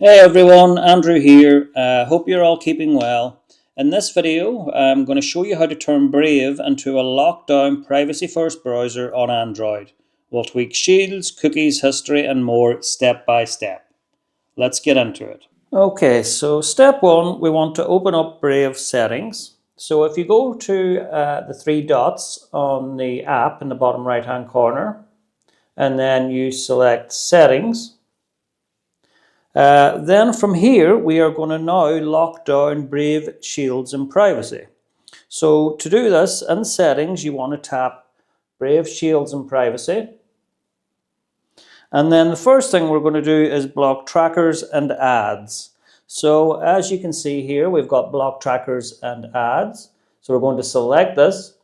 Hey everyone, Andrew here. Hope you're all keeping well. In this video, I'm going to show you how to turn Brave into a lockdown privacy-first browser on Android. We'll tweak shields, cookies, history, and more step by step. Let's get into it. Okay, so step one, we want to open up Brave settings. So if you go to the three dots on the app in the bottom right-hand corner, and then you select settings, then from here, we are going to now lock down Brave Shields and Privacy. So to do this, in Settings, you want to tap Brave Shields and Privacy. And then the first thing we're going to do is block trackers and ads. So as you can see here, we've got block trackers and ads. So we're going to select this,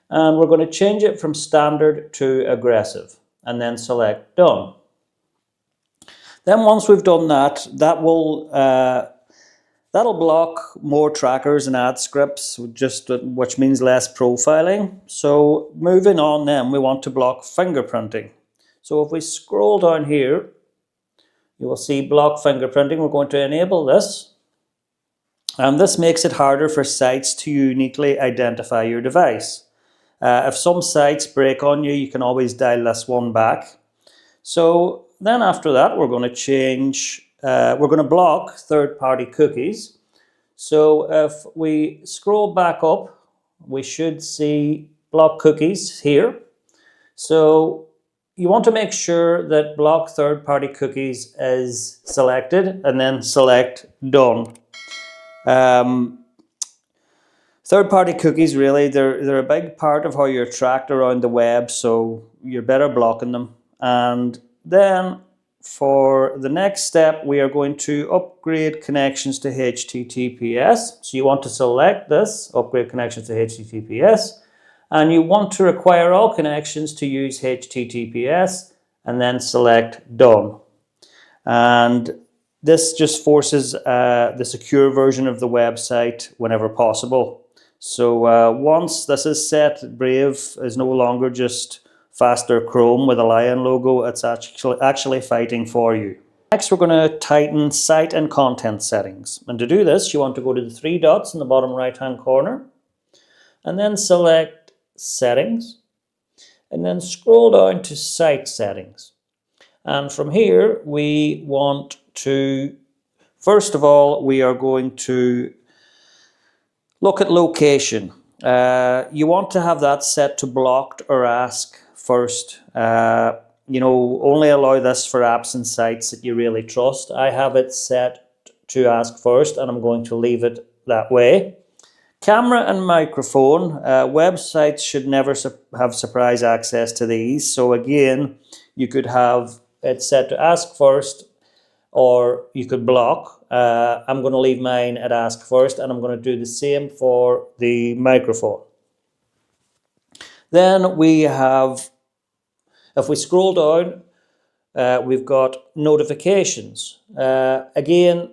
and we're going to change it from standard to aggressive, and then select Done. Then once we've done that, that'll block more trackers and ad scripts, which means less profiling. So moving on then, we want to block fingerprinting. So if we scroll down here, you will see block fingerprinting. We're going to enable this. And this makes it harder for sites to uniquely identify your device. If some sites break on you, you can always dial this one back. So then after that, we're going to block third-party cookies. So if we scroll back up, we should see block cookies here. So you want to make sure that block third-party cookies is selected and then select Done. Third-party cookies, really, they're a big part of how you're tracked around the web, so you're better blocking them. And then for the next step, we are going to upgrade connections to HTTPS. So you want to select this, upgrade connections to HTTPS, and you want to require all connections to use HTTPS, and then select Done. And this just forces the secure version of the website whenever possible. So once this is set, Brave is no longer just faster Chrome with a lion logo. It's actually fighting for you. Next, we're going to tighten site and content settings. And to do this, you want to go to the three dots in the bottom right-hand corner, and then select Settings, and then scroll down to Site Settings. And from here, we want to, first of all, we are going to look at location. You want to have that set to blocked or ask first. Only allow this for apps and sites that you really trust. I have it set to ask first, and I'm going to leave it that way. Camera and microphone. Websites should never have surprise access to these. So again, you could have it set to ask first, or you could block. I'm going to leave mine at ask first, and I'm going to do the same for the microphone. Then we have, if we scroll down, we've got notifications. Again,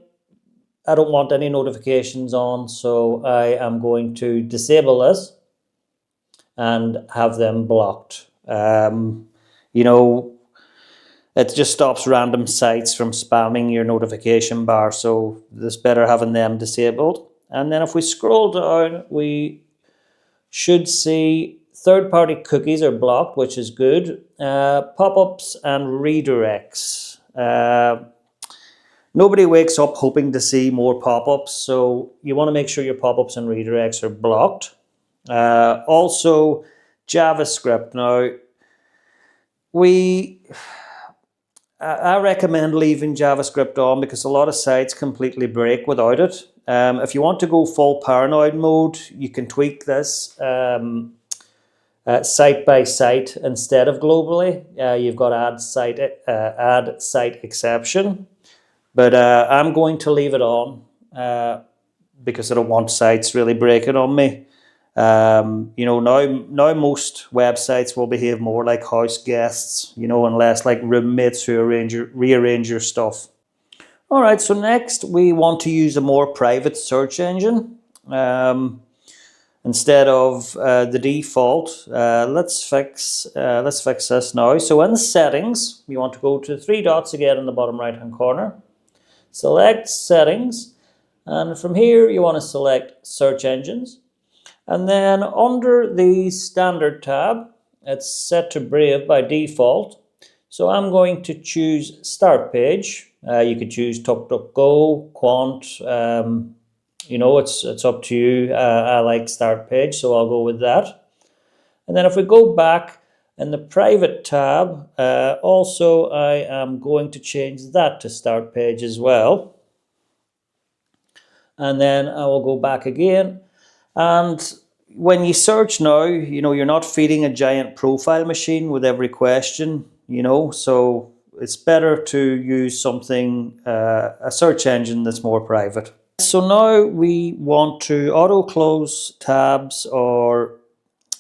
I don't want any notifications on, so I am going to disable this and have them blocked. It just stops random sites from spamming your notification bar, so it's better having them disabled. And then if we scroll down, we should see third-party cookies are blocked, which is good. Pop-ups and redirects. Nobody wakes up hoping to see more pop-ups, so you want to make sure your pop-ups and redirects are blocked. Also, JavaScript. Now, I recommend leaving JavaScript on because a lot of sites completely break without it. If you want to go full paranoid mode, you can tweak this site by site instead of globally. You've got add site exception, but I'm going to leave it on because I don't want sites really breaking on me. Now most websites will behave more like house guests, and less like roommates who rearrange your stuff. All right, so next we want to use a more private search engine instead of the default. Let's fix this now. So in settings, we want to go to three dots again in the bottom right-hand corner. select settings, and from here you want to select search engines. And then under the standard tab, it's set to Brave by default. So I'm going to choose start page. You could choose DuckDuckGo, Quant, it's up to you. I like start page, so I'll go with that. And then if we go back in the private tab, also I am going to change that to start page as well. And then I will go back again. And when you search now, you're not feeding a giant profile machine with every question, so it's better to use something, a search engine that's more private. So now we want to auto close tabs or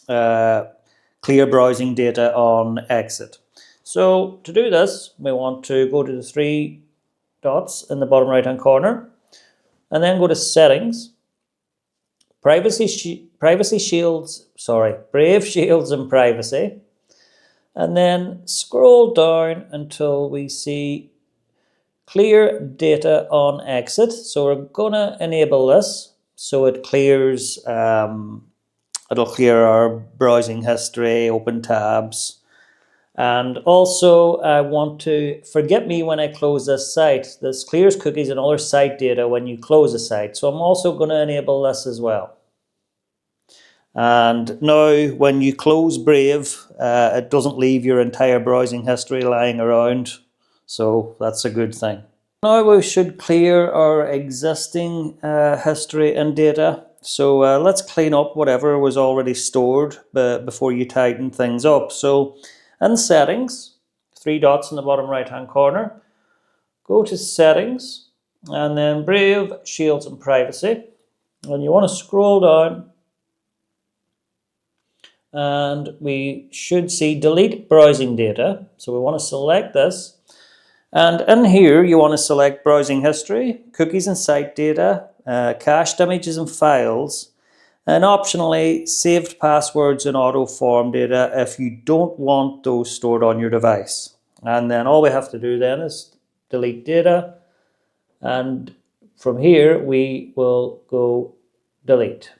clear browsing data on exit. So to do this, we want to go to the three dots in the bottom right hand corner and then go to settings, Brave Shields and Privacy, and then scroll down until we see clear data on exit. So we're gonna enable this so it clears, it'll clear our browsing history, open tabs. And also I want to forget me when I close this site. This clears cookies and other site data when you close a site. So I'm also going to enable this as well. And now when you close Brave, it doesn't leave your entire browsing history lying around. So that's a good thing. Now we should clear our existing history and data. So let's clean up whatever was already stored before you tighten things up. So in settings, three dots in the bottom right hand corner, go to settings and then Brave, Shields and Privacy. And you want to scroll down and we should see delete browsing data. So we want to select this. And in here, you want to select browsing history, cookies and site data, cached images and files, and optionally saved passwords and auto form data if you don't want those stored on your device. And then all we have to do then is delete data. And from here, we will go delete.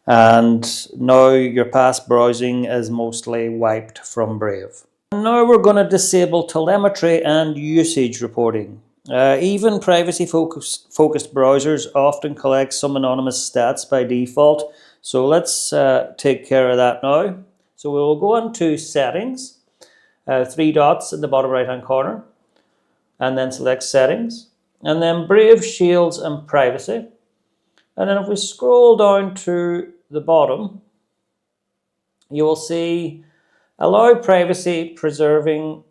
And now your past browsing is mostly wiped from Brave. Now we're going to disable telemetry and usage reporting. Even privacy-focused browsers often collect some anonymous stats by default. So let's take care of that now. So we will go into settings, three dots in the bottom right-hand corner, and then select settings, and then Brave, Shields, and Privacy. And then if we scroll down to the bottom, you will see allow privacy preserving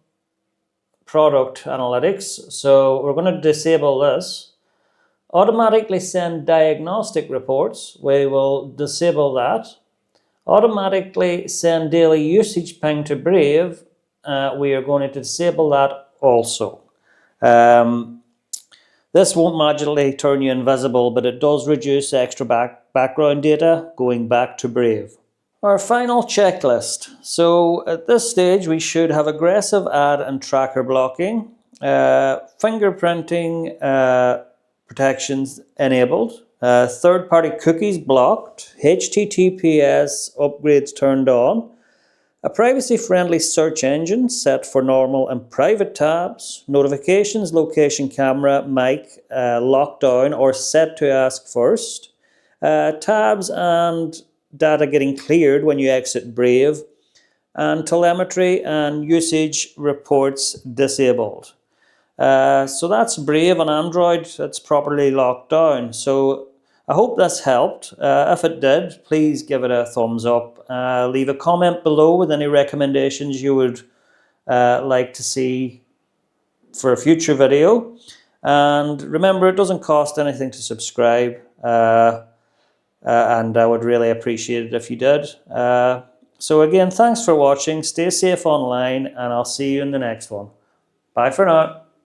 product analytics. So we're going to disable this. Automatically send diagnostic reports. We will disable that. Automatically send daily usage ping to Brave. We are going to disable that also. This won't magically turn you invisible, but it does reduce extra background data going back to Brave. Our final checklist. So at this stage, we should have aggressive ad and tracker blocking, fingerprinting protections enabled, third-party cookies blocked, HTTPS upgrades turned on, a privacy-friendly search engine set for normal and private tabs, notifications, location camera, mic locked down or set to ask first, tabs and data getting cleared when you exit Brave, and telemetry and usage reports disabled. So that's Brave on Android. It's properly locked down. So I hope this helped. If it did, please give it a thumbs up. Leave a comment below with any recommendations you would like to see for a future video. And remember, it doesn't cost anything to subscribe. And I would really appreciate it if you did. So again, thanks for watching. Stay safe online, and I'll see you in the next one. Bye for now.